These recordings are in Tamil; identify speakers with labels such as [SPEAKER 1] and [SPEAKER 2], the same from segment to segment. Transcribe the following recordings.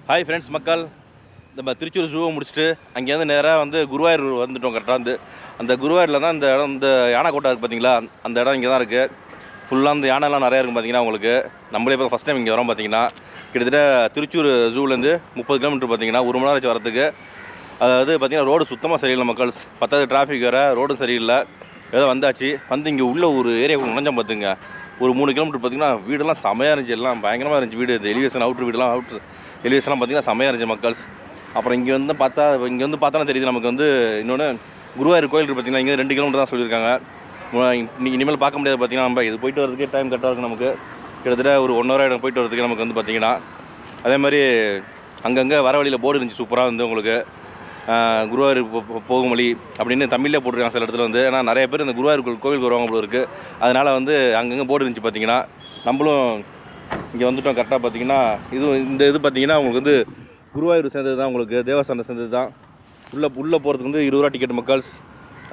[SPEAKER 1] ஹாய் ஃப்ரெண்ட்ஸ் மக்கள், நம்ம திருச்சூர் ஜூவை முடிச்சுட்டு அங்கேருந்து நேராக வந்து குருவாயூர் வந்துட்டோம். கரெக்டாக வந்து அந்த குருவாயூரில் தான் இந்த இடம், இந்த யானை கோட்டை இருக்குது பார்த்தீங்களா, அந்த இடம் இங்கே தான் இருக்குது. ஃபுல்லாக அந்த யானைலாம் நிறையா இருக்கும் பார்த்தீங்கன்னா உங்களுக்கு. நம்மளே இப்போ ஃபஸ்ட் டைம் இங்கே வரோம் பார்த்தீங்கன்னா. கிட்டத்தட்ட திருச்சூர் ஜூலேருந்து 30 கிலோமீட்டர் பார்த்தீங்கன்னா 1 மணி நேரம் ஆச்சு வரத்துக்கு. அதாவது பார்த்தீங்கன்னா ரோடு சுத்தமாக சரியில்லை மக்கள்ஸ். பத்தாவது டிராஃபிக் வேறு, ரோடும் சரியில்லை. ஏதோ வந்தாச்சு, வந்து இங்கே உள்ள ஒரு ஏரியாவுக்கு நுழைஞ்சோம் பார்த்துங்க. ஒரு 3 கிலோமீட்டர் பார்த்தீங்கன்னா வீடெல்லாம் செமையாக இருந்துச்சு, எல்லாம் பயங்கரமாக இருந்துச்சு வீடு. இந்த எலிவேஷன் அவுட்ரு வீடெல்லாம் எலிவேஷன்லாம் பார்த்தீங்கன்னா செமையாக இருந்துச்சு மக்கள்ஸ். அப்புறம் இங்கே வந்து பார்த்தோன்னா தெரியுது நமக்கு வந்து இன்னொன்று குருவாயூர் கோயில் இருக்குது பார்த்தீங்கன்னா. இங்கே 2 கிலோமீட்டர் தான் சொல்லியிருக்காங்க. இனிமேல் பார்க்க முடியாது பார்த்தீங்கன்னா. நம்ம இது போயிட்டு வரதுக்கே டைம் கரெக்டாக இருக்குது நமக்கு. கிட்டத்தட்ட ஒரு 1 ஹவர் ஆகிடும் போயிட்டு வரதுக்கு நமக்கு வந்து பார்த்தீங்கன்னா. அதே மாதிரி அங்கங்கே வர வழியில் போர்டு இருந்துச்சு சூப்பராக வந்து உங்களுக்கு. குருவாயூர் போகும் வழி அப்படின்னு தமிழ்லேயே போட்டிருக்காங்க சில இடத்துல வந்து. ஏன்னா நிறைய பேர் இந்த குருவாயூர் கோவிலுக்கு வருவாங்க போல இருக்குது. அதனால் வந்து அங்கங்கே போர்டு இருந்துச்சு பார்த்தீங்கன்னா. நம்மளும் இங்கே வந்துவிட்டோம் கரெக்டாக பார்த்தீங்கன்னா. இது பார்த்தீங்கன்னா உங்களுக்கு வந்து குருவாயூர் சேர்ந்தது தான், உங்களுக்கு தேவஸ்தானம் சேர்ந்தது தான். உள்ளே போகிறதுக்கு வந்து 20 ரூபா டிக்கெட் மக்கள்ஸ்.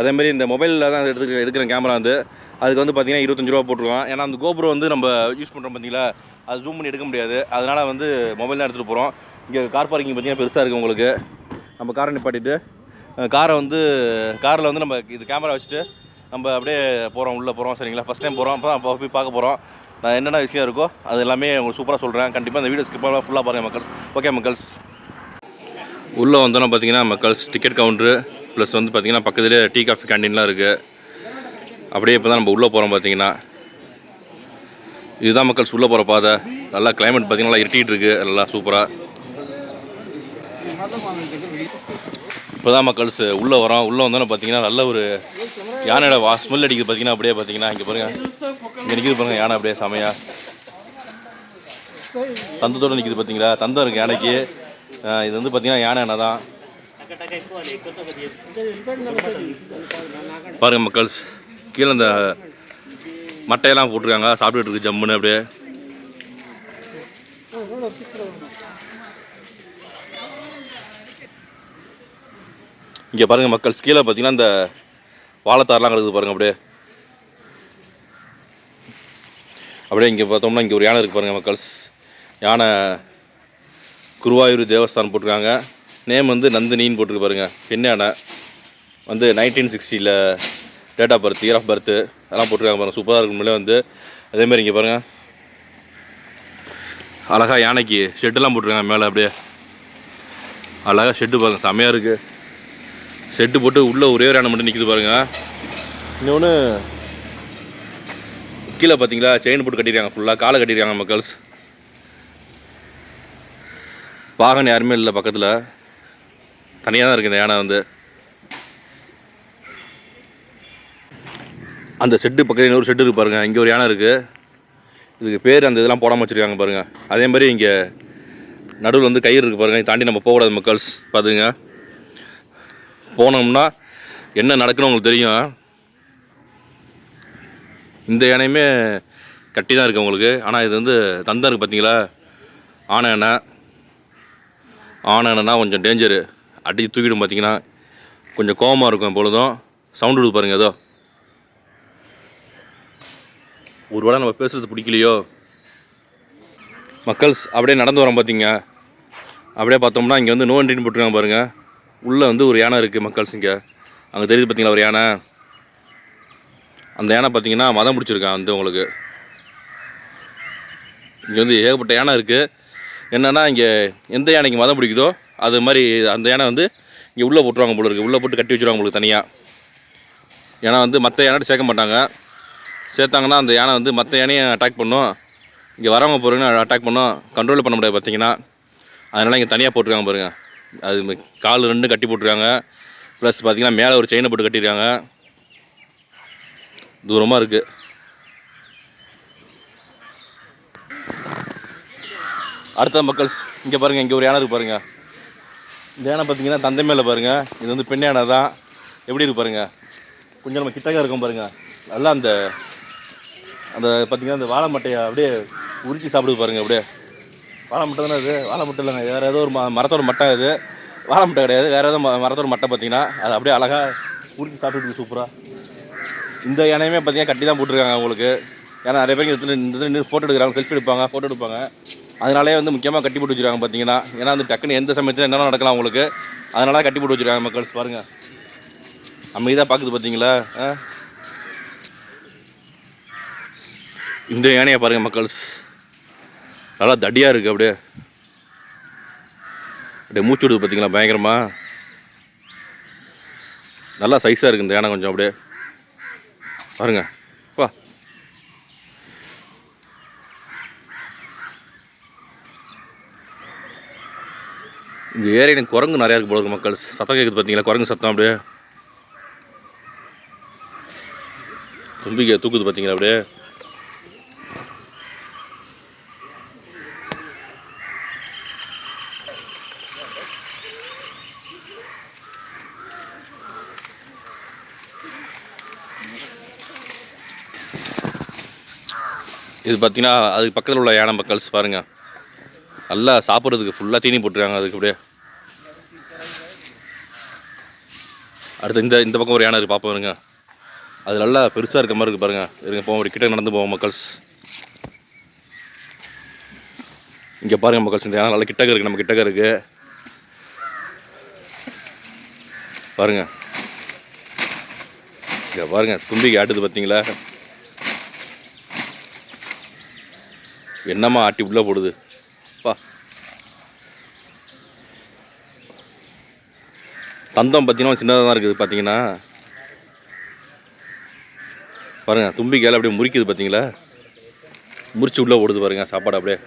[SPEAKER 1] அதேமாதிரி இந்த மொபைலில் தான் எடுக்கிற கேமரா வந்து அதுக்கு வந்து பார்த்தீங்கன்னா 25 ரூபா போட்டுருவோம். ஏன்னா அந்த கோபுரம் வந்து நம்ம யூஸ் பண்ணுறோம் பார்த்தீங்களா, அது ஜூம் பண்ணி எடுக்க முடியாது. அதனால் வந்து மொபைல் தான் எடுத்துகிட்டு போகிறோம். இங்கே கார் பார்க்கிங் பார்த்தீங்கன்னா பெருசாக இருக்குது உங்களுக்கு. நம்ம காரை நிப்பாட்டிட்டு காரில் வந்து நம்ம இது கேமரா வச்சுட்டு நம்ம அப்படியே போகிறோம், உள்ளே போகிறோம். சரிங்களா, ஃபஸ்ட் டைம் போகிறோம், அப்போ போய் பார்க்க போகிறோம். நான் என்னென்ன விஷயம் இருக்கோ அது எல்லாமே உங்களுக்கு சூப்பராக சொல்கிறேன். கண்டிப்பாக இந்த வீடியோ ஸ்கிப் பண்ணாமல் ஃபுல்லாக பாருங்கள் மக்கள்ஸ். ஓகே மக்கள்ஸ், உள்ளே வந்தோன்னா பார்த்தீங்கன்னா மக்கள்ஸ் டிக்கெட் கவுண்ட்ரு ப்ளஸ் வந்து பார்த்தீங்கன்னா பக்கத்துலேயே டீ காஃபி கேண்டீன்லாம் இருக்குது. அப்படியே இப்போ தான் நம்ம உள்ளே போகிறோம் பார்த்தீங்கன்னா. இதுதான் மக்கள்ஸ் உள்ளே போகிற பாதை. நல்லா கிளைமேட் பார்த்தீங்கன்னா நல்லா இருட்டிகிட்டு இருக்குது, நல்லா சூப்பராக. இப்போ தான் மக்கள்ஸ் உள்ளே வரோம். உள்ளே வந்தோன்னே பார்த்தீங்கன்னா நல்ல ஒரு யானையோட ஸ்மெல் அடிக்குது பார்த்தீங்கன்னா. அப்படியே பார்த்தீங்கன்னா இங்கே பாருங்கள், இங்கே நிற்கிது பாருங்கள் யானை அப்படியே செமையாக தந்தத்தோடு நிற்கிது பார்த்தீங்களா. தந்தம் இருக்குது யானைக்கு. இது வந்து பார்த்தீங்கன்னா யானை தான் பாருங்கள் மக்கள்ஸ். கீழே இந்த மட்டையெல்லாம் போட்டிருக்காங்க, சாப்பிட்டுட்டு இருக்கு ஜம்முன்னு அப்படியே. இங்கே பாருங்கள் மக்கள்ஸ், கீழே பார்த்தீங்கன்னா இந்த வாழைத்தாரெலாம் கிடக்குது பாருங்கள். அப்படியே இங்கே பார்த்தோம்னா இங்கே ஒரு யானை இருக்குது பாருங்கள் மக்கள்ஸ். யானை குருவாயூர் தேவஸ்தானம் போட்டிருக்காங்க. நேம் வந்து நந்தினின்னு போட்டிருக்கு பாருங்கள். பெண் யானை வந்து 1960 date of birth, year of birth அதெல்லாம் போட்டிருக்காங்க பாருங்கள். சூப்பராக இருக்கும்ல வந்து. அதேமாதிரி இங்கே பாருங்கள் அழகாக யானைக்கு ஷெட்டெல்லாம் போட்டிருக்காங்க மேலே. அப்படியே அழகாக ஷெட்டு பாருங்கள், செமையாக இருக்குது. ஷெட்டு போட்டு உள்ளே ஒரே ஒரு யானை மட்டும் நிற்கிது பாருங்கள். இன்னொன்று கீழே பார்த்தீங்களா செயின் போட்டு கட்டியிருக்காங்க, ஃபுல்லாக காலை கட்டியிருக்காங்க மக்கள்ஸ். வாகனம் யாருமே இல்லை பக்கத்தில், தனியாக தான் இருக்குது இந்த யானை வந்து. அந்த ஷெட்டு பக்கத்தில் இன்னொரு ஷெட்டு இருக்குது பாருங்கள். இங்கே ஒரு யானை இருக்குது. இதுக்கு பேர் அந்த இதெல்லாம் போடாமல் வச்சுருக்காங்க பாருங்கள். அதே மாதிரி இங்கே நடுவில் வந்து கயிறு இருக்குது பாருங்கள். தாண்டி நம்ம போகக்கூடாது மக்கள்ஸ். பார்த்துங்க, போனோம்னா என்ன நடக்குன்னு உங்களுக்கு தெரியும். இந்த யானையுமே கட்டி தான் இருக்குது உங்களுக்கு. ஆனால் இது வந்து தந்தம் இருக்குது பார்த்தீங்களா. ஆனை யானைனா கொஞ்சம் டேஞ்சரு, அடித்து தூக்கிடும் பார்த்தீங்கன்னா. கொஞ்சம் கோவமாக இருக்கும் எப்பொழுதும். சவுண்டு விடுது பாருங்கள். ஏதோ ஒரு வேளை நம்ம பேசுகிறது பிடிக்கலையோ மக்கள்ஸ். அப்படியே நடந்து வரோம் பார்த்தீங்க. அப்படியே பார்த்தோம்னா இங்கே வந்து நோ என்ட்ரின்னு போட்டுருக்காங்க பாருங்கள். உள்ளே வந்து ஒரு யானை இருக்குது மக்கள்ஸ். இங்கே அங்கே தெரியுது பார்த்தீங்களா ஒரு யானை. அந்த யானை பார்த்தீங்கன்னா மதம் பிடிச்சிருக்கான் வந்து உங்களுக்கு. இங்கே வந்து ஏகப்பட்ட யானை இருக்குது. என்னென்னா இங்கே எந்த யானைக்கு மதம் பிடிக்குதோ அது மாதிரி அந்த யானை வந்து இங்கே உள்ளே போட்டுருவாங்க போல இருக்குது. உள்ளே போட்டு கட்டி வச்சுருவாங்க உங்களுக்கு தனியாக. ஏன்னா வந்து மற்ற யானை சேர்க்க மாட்டாங்க. சேர்த்தாங்கன்னா அந்த யானை வந்து மற்ற யானையை அட்டாக் பண்ணும். இங்கே வரவங்க போகிறவங்க அட்டாக் பண்ணும், கண்ட்ரோல் பண்ண முடியாது பார்த்தீங்கன்னா. அதனால் இங்கே தனியாக போட்டுருக்காங்க பாருங்கள். அது கால் 2 கட்டி போட்டுருக்காங்க. ப்ளஸ் பார்த்தீங்கன்னா மேலே ஒரு செயினை போட்டு கட்டியிருக்காங்க. தூரமாக இருக்குது. அடுத்த மக்கள்ஸ் இங்கே பாருங்கள், இங்கே ஒரு யானை இருக்குது பாருங்கள். இந்த யானை பார்த்தீங்கன்னா தந்தை மேலே பாருங்கள். இது வந்து பெண் யானை தான். எப்படி இருக்கு பாருங்கள். கொஞ்சம் நம்ம கிட்டக்க இருக்கும் பாருங்கள். நல்லா அந்த பார்த்தீங்கன்னா அந்த வாழை மட்டையை அப்படியே உரிச்சி சாப்பிடுது பாருங்கள். அப்படியே வாழை மட்டை தானே அது. வாழை மட்டை இல்லைங்க, வேறு ஏதோ ஒரு மரத்தோட மட்டை. அது வாழை மட்டை கிடையாது, வேறு ஏதோ மரத்தோட மட்டை பார்த்தீங்கன்னா. அது அப்படியே அழகாக உரிச்சி சாப்பிட்டுருக்கு சூப்பராக. இந்த யானையுமே பார்த்தீங்கன்னா கட்டி தான் போட்டிருக்காங்க உங்களுக்கு. ஏன்னா நிறைய பேருக்கு இந்த ஃபோட்டோ எடுக்கிறாங்க, செல்ஃபி எடுப்பாங்க, ஃபோட்டோ எடுப்பாங்க. அதனாலே வந்து முக்கியமாக கட்டி போட்டு வச்சுருக்காங்க பார்த்தீங்கன்னா. ஏன்னா வந்து டக்குன்னு எந்த சமயத்தில் என்னென்ன நடக்கலாம் உங்களுக்கு, அதனால கட்டி போட்டு வச்சுருக்காங்க மக்கள்ஸ். பாருங்கள், அமைதியாக பார்க்குது பார்த்தீங்களா. இந்த யானையை பாருங்கள் மக்கள்ஸ், நல்லா தடியாக இருக்குது. அப்படியே அப்படியே மூச்சு விடுது பார்த்தீங்களா பயங்கரமாக. நல்லா சைஸாக இருக்குது இந்த யானை கொஞ்சம். அப்படியே பாருங்கள் பா. இந்த ஏரியா குரங்கு நிறையா இருக்குது போல மக்கள். சத்தம் கேட்குது பார்த்தீங்களா, குரங்கு சத்தம். அப்படியே தும்பிக்கை தூக்குது பார்த்தீங்களா. அப்படியே இது பார்த்தீங்கன்னா அதுக்கு பக்கத்தில் உள்ள யானை மக்கள்ஸ். பாருங்கள், நல்லா சாப்பிட்றதுக்கு ஃபுல்லாக தீனி போட்டுருக்காங்க அதுக்கு. அப்படியே அடுத்து இந்த பக்கம் ஒரு யானை இருக்குது, பார்ப்போம் இருங்க. அது நல்லா பெருசாக இருக்க மாதிரி இருக்குது பாருங்கள். இருங்க போவோம், ஒரு கிட்ட நடந்து போவோம் மக்கள்ஸ். இங்கே பாருங்கள் மக்கள்ஸ், இந்த யானை நல்லா கிட்டக்க இருக்குது, நம்ம கிட்டக்க இருக்குது பாருங்கள். இங்கே பாருங்கள், தும்பிக்கை ஆட்டுது பார்த்தீங்களா. என்னம்மா ஆட்டி உள்ளே போடுது பா. தந்தம் பார்த்தீங்கன்னா சின்னதாக தான் இருக்குது பார்த்தீங்கன்னா. பாருங்கள், தும்பிக்கையால் அப்படியே முறிக்குது பார்த்தீங்களா. முறிச்சு உள்ளே ஓடுது பாருங்கள் சாப்பாடு. அப்படியே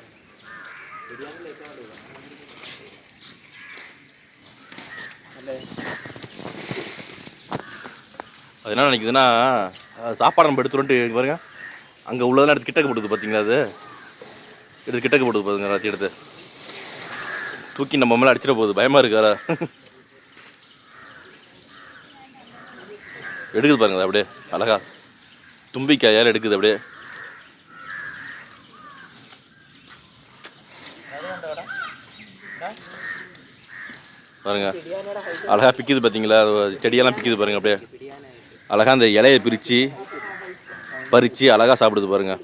[SPEAKER 1] அது என்ன நினைக்குதுன்னா, சாப்பாடு நம்ம எடுத்துட்டு பாருங்கள், அங்கே உள்ளதெல்லாம் எடுத்து கிட்டக்க போடுது பார்த்தீங்களா. அது எடுத்து கிட்டக்க போடுது பாருங்க, ராத்தி எடுத்து தூக்கி நம்ம மேலே அடிச்சிட போகுது. பயமாக இருக்காரா. எடுக்குது பாருங்க அப்படியே அழகா, தும்பிக்காயால் எடுக்குது அப்படியே. பாருங்க அழகா பிக்குது பார்த்தீங்களா. செடியெல்லாம் பிக்குது பாருங்க. அப்படியே அழகா அந்த இலையை பிரித்து பறித்து அழகா சாப்பிடுது பாருங்க.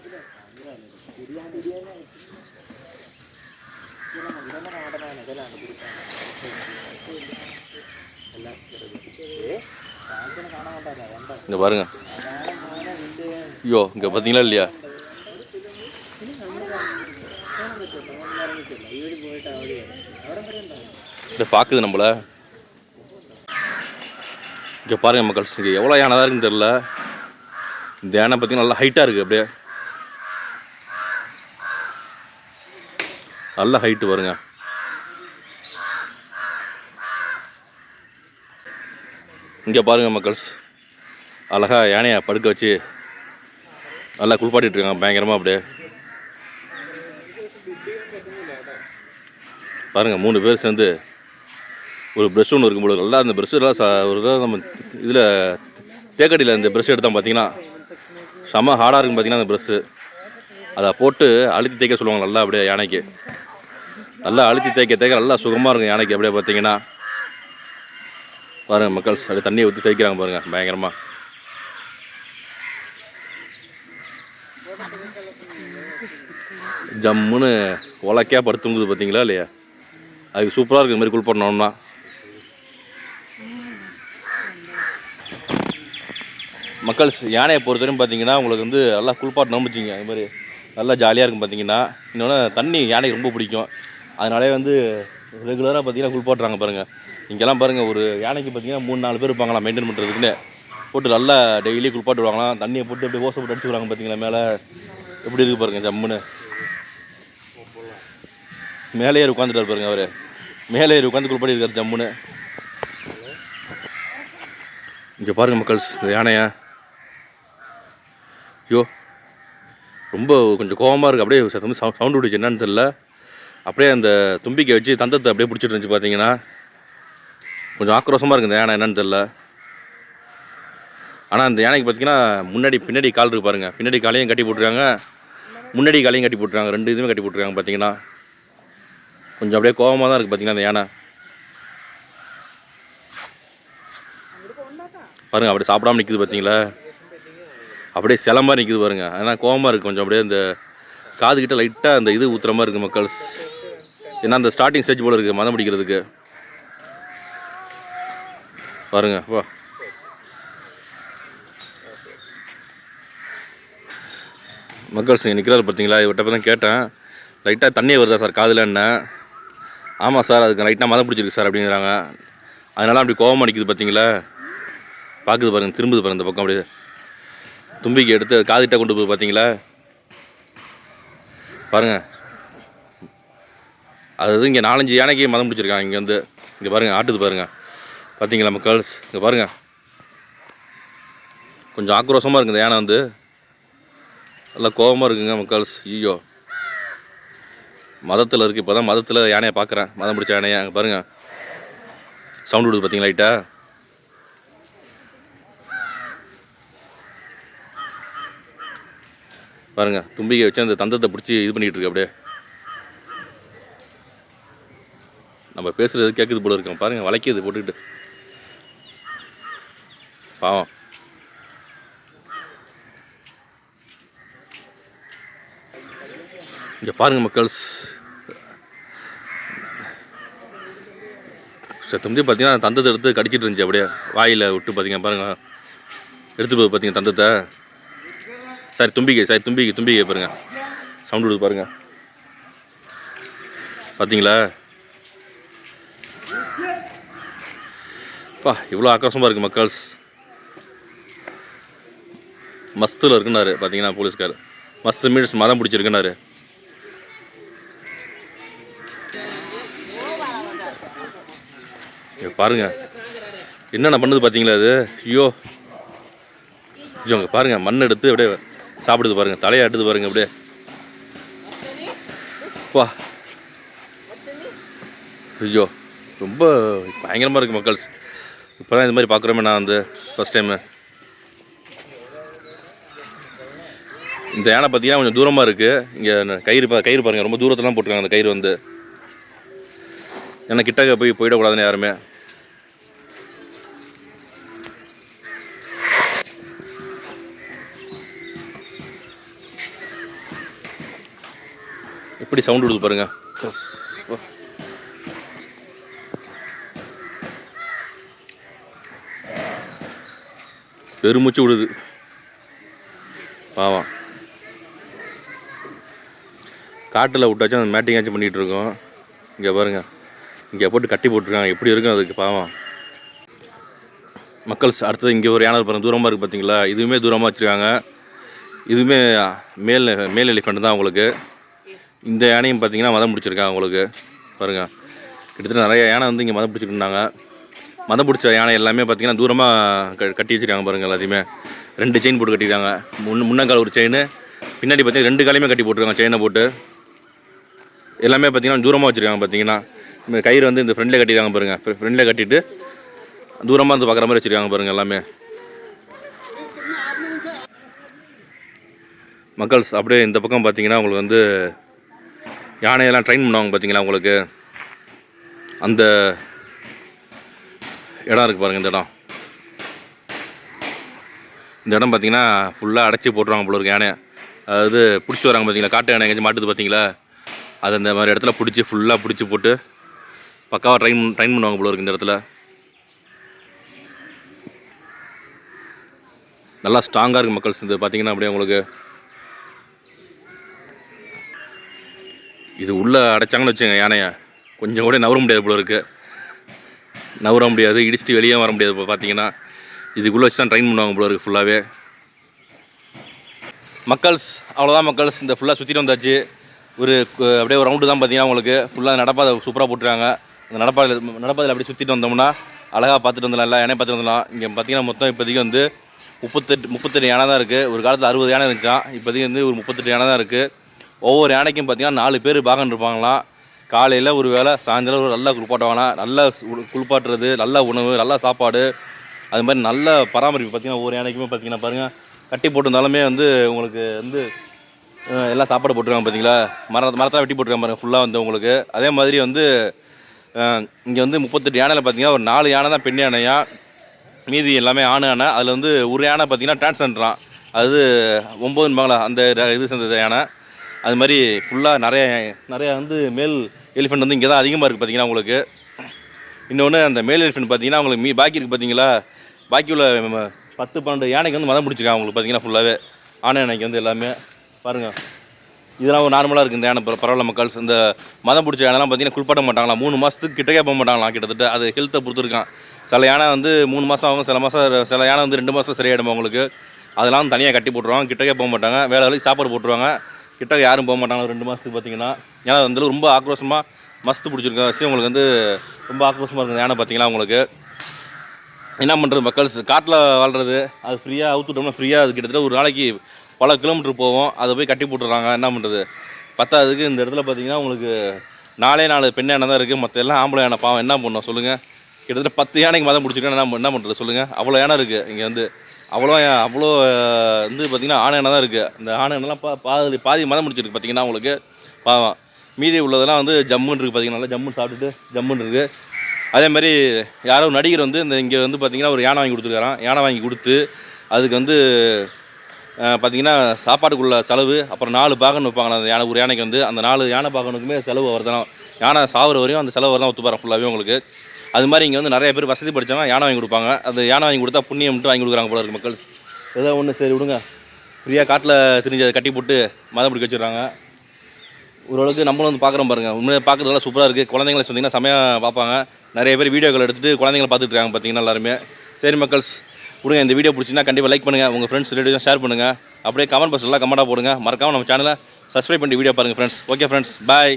[SPEAKER 1] இங்க பாருங்க, ஐயோ இங்க பார்த்தீங்களா இல்லையா. இதை பார்க்குது நம்மள. இங்கே பாருங்க மக்கள்ஸ், இங்கே எவ்வளோ யானை தான் இருக்குன்னு தெரில. இந்த யானை பார்த்தீங்கன்னா நல்லா ஹைட்டாக இருக்குது. அப்படியே நல்ல ஹைட்டு பாருங்க. இங்கே பாருங்கள் மக்கள்ஸ், அழகா யானையை படுக்க வச்சு நல்லா குளிப்பாட்டிட்டு இருக்காங்க பயங்கரமாக. அப்படியே பாருங்கள், 3 பேர் சேர்ந்து ஒரு ப்ரெஷ் ஒன்று இருக்கும் போது நல்லா அந்த ப்ரெஷ் எல்லாம் ஒரு இதாக நம்ம இதில் தேக்கடியில் இந்த ப்ரெஷ் எடுத்தால் பார்த்தீங்கன்னா செம ஹார்டாக இருக்கும் பார்த்தீங்கன்னா அந்த ப்ரெஷ்ஷு. அதை போட்டு அழுத்தி தேய்க்க சொல்லுவாங்க நல்லா. அப்படியே யானைக்கு நல்லா அழுத்தி தேய்க்க நல்லா சுகமாக இருக்கும் யானைக்கு. அப்படியே பார்த்தீங்கன்னா பாருங்கள் மக்கள்ஸ், அப்படியே தண்ணியை ஊற்றி தேய்க்கிறாங்க பாருங்கள் பயங்கரமாக. ஜம்முன்னு உலக்கையாக படுத்துங்குது பார்த்தீங்களா இல்லையா. அதுக்கு சூப்பராக இருக்குது இந்த மாதிரி குளிப்பாட்டினோம்னா. மக்கள்ஸ், யானையை பொறுத்தவரையும் பார்த்தீங்கன்னா உங்களுக்கு வந்து நல்லா குளிப்பாட்டணும் வச்சுங்க. அது மாதிரி நல்லா ஜாலியாக இருக்கும் பார்த்தீங்கன்னா. இன்னொன்று தண்ணி யானைக்கு ரொம்ப பிடிக்கும். அதனாலே வந்து ரெகுலராக பார்த்தீங்கன்னா குளிப்பாட்டுறாங்க பாருங்கள். இங்கெல்லாம் பாருங்கள், ஒரு யானைக்கு பார்த்தீங்கன்னா 3-4 பேர் இருப்பாங்களா மெயின்டைன் பண்ணுறதுக்குன்னு. போட்டு நல்லா டெய்லி குளிப்பாட்டு விடுவாங்களாம். தண்ணியை போட்டு அப்படியே ஓசை போட்டு அடிச்சுக்கிறாங்க பார்த்தீங்களா. மேலே எப்படி இருக்குது பாருங்கள் ஜம்முன்னு. மேலே ஏறி உட்காந்துட்டார் பாருங்க. அவர் மேலே ஏறி உட்காந்து குளிப்பாட்டி இருக்கார் ஜம்முன்னு. இங்கே பாருங்கள் மக்கள்ஸ், இந்த யானையா ஐயோ ரொம்ப கொஞ்சம் கோபமாக இருக்குது. அப்படியே சவுண்டு விடுச்சு என்னன்னு தெரில. அப்படியே அந்த தும்பிக்கை வச்சு தந்தத்தை அப்படியே பிடிச்சிட்டு இருந்துச்சு பார்த்தீங்கன்னா. கொஞ்சம் ஆக்ரோஷமாக இருக்குது இந்த யானை, என்னன்னு தெரில. ஆனால் அந்த யானைக்கு பார்த்தீங்கன்னா முன்னாடி பின்னாடி கால் இருக்குது பாருங்கள். பின்னாடி காலையும் கட்டி போட்டுருக்காங்க, முன்னாடி காலையும் கட்டி போட்டுருக்காங்க. 2 இதுவுமே கட்டி போட்டுருக்காங்க பார்த்தீங்கன்னா. கொஞ்சம் அப்படியே கோபமாக தான் இருக்குது பார்த்தீங்கன்னா அந்த யானை. பாருங்கள் அப்படியே சாப்பிடாம நிற்குது பார்த்தீங்களா. அப்படியே சில மாதிரி நிற்குது பாருங்கள். ஆனால் கோபமாக இருக்குது கொஞ்சம். அப்படியே இந்த காது கிட்ட லைட்டாக அந்த இது ஊற்றுற மாதிரி இருக்குது மக்கள்ஸ். ஏன்னா அந்த ஸ்டார்டிங் ஸ்டேஜ் போல் இருக்குது மதம் பிடிக்கிறதுக்கு. பாருங்க வா. மக்கள்ஸ் இங்கே நிற்கிறாரு பார்த்தீங்களா, இவர்கிட்ட போய் தான் கேட்டேன், லைட்டாக தண்ணி வருதா சார் காதில் என்ன? ஆமாம் சார், அதுக்கு லைட்டாக மதம் பிடிச்சிருக்கு சார் அப்படிங்கிறாங்க. அதனால அப்படி கோவம் அடிக்குது பார்த்தீங்களா, பார்க்குது பாருங்கள், திரும்புது பாருங்கள் இந்த பக்கம் அப்படியே தும்பிக்கை எடுத்து காதிட்ட கொண்டு போய் பார்த்தீங்களா பாருங்கள். அது இங்கே 4-5 யானைக்கு மதம் பிடிச்சிருக்காங்க. இங்கே வந்து இங்கே பாருங்கள் ஆட்டுது பாருங்கள், பார்த்தீங்களா மக்கள்ஸ், இங்கே பாருங்கள். கொஞ்சம் ஆக்ரோஷமாக இருக்குது இந்த யானை வந்து, நல்லா கோபமாக இருக்குங்க மக்கள்ஸ். ஐயோ மதத்தில் இருக்குது, இப்போ தான் மதத்தில் யானையை பார்க்குறேன், மதம் பிடிச்ச யானையை. அங்கே பாருங்கள் சவுண்ட் விடுது பார்த்தீங்களா லைட்டாக. பாருங்கள் தும்பிக்கை வச்சு அந்த தந்தத்தை பிடிச்சி இது பண்ணிகிட்டு இருக்கு அப்படியே. நம்ம பேசுகிறது கேட்குது போல இருக்கோம் பாருங்கள், வளைக்கிது போட்டுக்கிட்டு பாவம். இங்கே பாருங்கள் மக்கள்ஸ், தும்பி பார்த்தீங்கன்னா தந்தத்தை எடுத்து கடிச்சிட்டு இருந்துச்சு அப்படியே வாயில் விட்டு பார்த்தீங்க பாருங்கள், எடுத்து போய் பார்த்தீங்க தந்தத்தை. சாரி தும்பிக்கை பாருங்கள், சவுண்ட் விடுது பாருங்கள், பார்த்தீங்களா பா இவ்வளோ ஆக்ரோஷமாக இருக்குது மக்கள்ஸ். மஸ்தில் இருக்குன்னாரு பார்த்தீங்கன்னா போலீஸ்கார், மஸ்து மீன்ஸ் மதம் பிடிச்சிருக்குன்னாரு. பாருங்க என்னென்ன பண்ணுது பார்த்தீங்களா அது. ஐயோ அங்கே பாருங்கள் மண் எடுத்து அப்படியே சாப்பிடுது பாருங்கள், தலையை ஆட்டுது பாருங்கள் அப்படியே. வா ஐயோ ரொம்ப பயங்கரமாக இருக்குது மக்கள்ஸ். இப்போ தான் இந்த மாதிரி பார்க்குறோமே நான் வந்து ஃபஸ்ட் டைமு. இந்த யானை பார்த்தீங்கன்னா கொஞ்சம் தூரமாக இருக்குது. இங்கே கயிறு பாருங்கள், ரொம்ப தூரத்துலாம் போட்டிருக்காங்க அந்த கயிறு வந்து, ஏன்னா கிட்டக்க போயிடக்கூடாதுன்னு யாருமே. எப்படி சவுண்ட் விடுது பாருங்க, பெருமூச்சு விடுது பாவம். காட்டில் விட்டாச்சும் அந்த மேட்டிங்காச்சும் பண்ணிகிட்டு இருக்கோம். இங்கே பாருங்கள் இங்கே போட்டு கட்டி போட்டிருக்காங்க, எப்படி இருக்கும் அதுக்கு பாவம். மக்கள்ஸ் அடுத்தது இங்கே ஒரு யானை பாருங்கள், தூரமாக இருக்குது பார்த்தீங்களா, இதுவுமே தூரமாக வச்சுருக்காங்க. இதுவுமே மேல் எலிஃபெண்ட் தான் உங்களுக்கு. இந்த யானையும் பார்த்தீங்கன்னா மதம் பிடிச்சிருக்காங்க உங்களுக்கு பாருங்கள். கிட்டத்தட்ட நிறைய யானை வந்து இங்கே மதம் பிடிச்சிட்டு இருந்தாங்க. மதம் பிடிச்ச யானை எல்லாமே பார்த்தீங்கன்னா தூரமாக கட்டி வச்சுருக்காங்க பாருங்கள். எல்லாத்தையுமே 2 செயின் போட்டு கட்டிருக்காங்க. முன்னங்கால் ஒரு செயின், பின்னாடி பார்த்தீங்கன்னா 2 காலையுமே கட்டி போட்டிருக்காங்க செயினை போட்டு. எல்லாமே பார்த்தீங்கன்னா தூரமாக வச்சுருக்காங்க. பார்த்தீங்கன்னா இந்த கயிறு வந்து இந்த ஃப்ரெண்டில் கட்டிருக்காங்க பாருங்கள், ஃப்ரெண்டில் கட்டிட்டு தூரமாக வந்து பார்க்குற மாதிரி வச்சுருக்காங்க பாருங்கள் எல்லாமே. மக்கள்ஸ் அப்படியே இந்த பக்கம் பார்த்தீங்கன்னா உங்களுக்கு வந்து யானையெல்லாம் ட்ரெயின் பண்ணுவாங்க பார்த்தீங்களா உங்களுக்கு. அந்த இடம் இருக்குது பாருங்கள், இந்த இடம் பார்த்தீங்கன்னா ஃபுல்லாக அடைச்சி போட்டுருவாங்க போல இருக்கு யானையை. அதாவது பிடிச்சிட்டு வராங்க பார்த்தீங்களா, காட்டு யானை எங்கேயும் மாட்டுது பார்த்தீங்களா, அது அந்த மாதிரி இடத்துல ஃபுல்லாக பிடிச்சி போட்டு பக்காவாக ட்ரெயின் பண்ணுவாங்க போல இருக்கு இந்த இடத்துல. நல்லா ஸ்ட்ராங்காக இருக்குது மக்கள்ஸ். இது பார்த்தீங்கன்னா அப்படியே உங்களுக்கு இது உள்ளே அடைச்சாங்கன்னு வச்சுங்க யானையை, கொஞ்சம் கூட நவர முடியாது போல இருக்குது. நவர முடியாது, இடிச்சிட்டு வெளியே வர முடியாது. இப்போ பார்த்தீங்கன்னா இதுக்குள்ளே வச்சு தான் ட்ரெயின் பண்ணுவாங்க போல இருக்குது ஃபுல்லாகவே. மக்கள்ஸ் அவ்வளோதான் மக்கள்ஸ், இந்த ஃபுல்லாக சுற்றிட்டு வந்தாச்சு. அப்படியே ஒரு ரவுண்டு தான் பார்த்தீங்கன்னா உங்களுக்கு ஃபுல்லாக நடப்பாதை சூப்பராக போட்டுருக்காங்க. அந்த நடப்பாதையில் அப்படியே சுற்றிட்டு வந்தோம்னா அழகாக பார்த்துட்டு வந்துடலாம், எல்லா யானையும் பார்த்துட்டு வந்துடலாம். இங்கே பார்த்தீங்கன்னா மொத்தம் இப்போதைக்கு வந்து 38 யானை தான் இருக்குது. ஒரு காலத்தில் 60 யானை இருந்துச்சான், இப்போதைக்கு வந்து ஒரு 38 யானை தான் இருக்குது. ஒவ்வொரு யானைக்கும் பார்த்தீங்கன்னா 4 பேர் பாகன் இருப்பாங்களாம். காலையில் ஒரு வேளை, சாயந்தரம் ஒரு நல்லா குளிப்பாட்டுவாங்களாம். நல்லா குளிப்பாட்டுறது, நல்ல உணவு, நல்ல சாப்பாடு, அது மாதிரி நல்ல பராமரிப்பு. பார்த்தீங்கன்னா ஒவ்வொரு யானைக்குமே பார்த்தீங்கன்னா பாருங்கள், கட்டி போட்டிருந்தாலுமே வந்து உங்களுக்கு வந்து எல்லாம் சாப்பாடு போட்டுருக்காங்க பார்த்தீங்களா. மரத்தில் வெட்டி போட்டுருக்காங்க பாருங்கள் ஃபுல்லாக வந்து உங்களுக்கு. அதே மாதிரி வந்து இங்கே வந்து 38 யானையில் பார்த்தீங்கன்னா ஒரு 4 யானை தான் பெண் யானையா, மீதி எல்லாமே ஆண் யானை. அதில் வந்து ஒரு யானை பார்த்தீங்கன்னா டிரான்ஸ்ஜெண்டரான், அது 9 மங்களா அந்த இது சேர்ந்தது யானை. அது மாதிரி ஃபுல்லாக நிறையா வந்து மேல் எலிஃபெண்ட் வந்து இங்கே தான் அதிகமாக இருக்குது பார்த்தீங்கன்னா உங்களுக்கு. இன்னொன்று அந்த மேல் எலிஃபெண்ட் பார்த்தீங்கன்னா உங்களுக்கு பாக்கி இருக்குது பார்த்தீங்களா, பாக்கி உள்ள 10-12 யானைக்கு வந்து மதம் பிடிச்சிருக்காங்க உங்களுக்கு பார்த்தீங்கன்னா ஃபுல்லாகவே. ஆனை யானைக்கு வந்து எல்லாமே பாருங்கள். இதெல்லாம் ஒரு நார்மலாக இருக்குது இந்த யானை. பரவாயில்ல மக்கள்ஸ். இந்த மதம் பிடிச்ச யானைலாம் பார்த்தீங்கன்னா குளிப்பாட்ட மாட்டாங்களாம், 3 மாதத்துக்கு கிட்டக்கே போக மாட்டாங்களாம் கிட்டத்தட்ட. அது ஹெல்த்தை பொறுத்து இருக்கான். சில யானை வந்து 3 மாதம் ஆகும், சில யானை வந்து 2 மாதம் சரியாயிடும் உங்களுக்கு. அதெல்லாம் வந்து தனியாக கட்டி போட்டுருவாங்க, கிட்டக்கே போக மாட்டாங்க. வேலை வேலைக்கு சாப்பாடு போட்டுருவாங்க, கிட்டக்க யாரும் போக மாட்டாங்க 2 மாதத்துக்கு பார்த்தீங்கன்னா. ஏன்னா வந்து ரொம்ப ஆக்ரோஷமாக மஸ்து பிடிச்சிருக்க விஷயம் உங்களுக்கு வந்து ரொம்ப ஆக்ரோஷமாக இருக்குது யானை பார்த்தீங்கன்னா உங்களுக்கு. என்ன பண்ணுறது மக்கள்ஸ், காட்டில் வாழ்கிறது அது ஃப்ரீயாக அவுத்துட்டோம்னா ஃப்ரீயாக அது கிட்டத்தட்ட ஒரு நாளைக்கு பல கிலோமீட்டர் போவோம். அதை போய் கட்டி போட்டுடுறாங்க. என்ன பண்ணுறது, பத்தாததுக்கு இந்த இடத்துல பார்த்தீங்கன்னா உங்களுக்கு 4 பெண் யானை தான் இருக்குது. மற்ற எல்லாம் ஆம்பளை யானை. பாவம் என்ன பண்ணோம் சொல்லுங்கள். கிட்டத்தட்ட 10 யானைக்கு மதம் பிடிச்சிருக்கேன். என்ன பண்ணுறது சொல்லுங்கள். அவ்வளோ யானை இருக்குது இங்கே வந்து. அவ்வளோ வந்து பார்த்திங்கன்னா ஆனை யானை தான் இருக்குது. இந்த ஆனை யானைலாம் பாதி மதம் பிடிச்சிருக்கு பார்த்தீங்கன்னா உங்களுக்கு. பாவம் மீதி உள்ளதெல்லாம் வந்து ஜம்முன்னு இருக்குது பார்த்தீங்கன்னா. நல்லா ஜம்முன்னு சாப்பிட்டுட்டு ஜம்முன்னு இருக்குது. அதேமாதிரி யாரோ நடிகர் வந்து இங்கே வந்து பார்த்திங்கன்னா ஒரு யானை வாங்கி கொடுத்துருக்காராம். யானை வாங்கி கொடுத்து அதுக்கு வந்து பார்த்திங்கன்னா சாப்பாட்டுக்குள்ள செலவு, அப்புறம் 4 பாகன் வைப்பாங்களா அந்த யானை. ஒரு யானைக்கு வந்து அந்த 4 யானை பாகனுக்குமே செலவு வருதான். யானை சாகுற வரையும் அந்த செலவு தான் ஒத்துப்பாரு ஃபுல்லாகவே உங்களுக்கு. அது மாதிரி இங்கே வந்து நிறைய பேர் வசதி படித்தவங்க யானை வாங்கி கொடுப்பாங்க. அது யானை வாங்கி கொடுத்தா புண்ணியம் மட்டும் வாங்கி கொடுக்குறாங்க போல இருக்குது மக்கள். ஏதோ ஒன்று சரி விடுங்க, ஃப்ரீயாக காட்டில் திரிஞ்சு அதை கட்டி போட்டு மதம் பிடிக்க வச்சுடுறாங்க. ஓரளவுக்கு நம்மளும் வந்து பார்க்குறோம் பாருங்கள். உண்மையாக பார்க்குறதுலாம் சூப்பராக இருக்குது. குழந்தைங்களை சொன்னீங்கன்னா செமையாக பார்ப்பாங்க. நிறைய பேர் வீடியோக்கள் எடுத்துகிட்டு குழந்தைங்களை பார்த்துட்டு இருக்காங்க பார்த்தீங்கன்னா எல்லாருமே. சரி மக்கள்ஸ் விடுங்க, இந்த வீடியோ பிடிச்சிங்கன்னா கண்டிப்பாக லைக் பண்ணுங்கள், உங்கள் ஃப்ரெண்ட்ஸ் ரிலேட்டிவ்ஸ் ஷேர் பண்ணுங்கள். அப்படியே கமெண்ட் பாக்ஸில் கமெண்ட்டாக போடுங்க. மறக்காமல் நம்ம சேனலை சப்ஸ்கிரைப் பண்ணி வீடியோ பாருங்கள் ஃப்ரெண்ட்ஸ். ஓகே ஃப்ரெண்ட்ஸ், பாய்.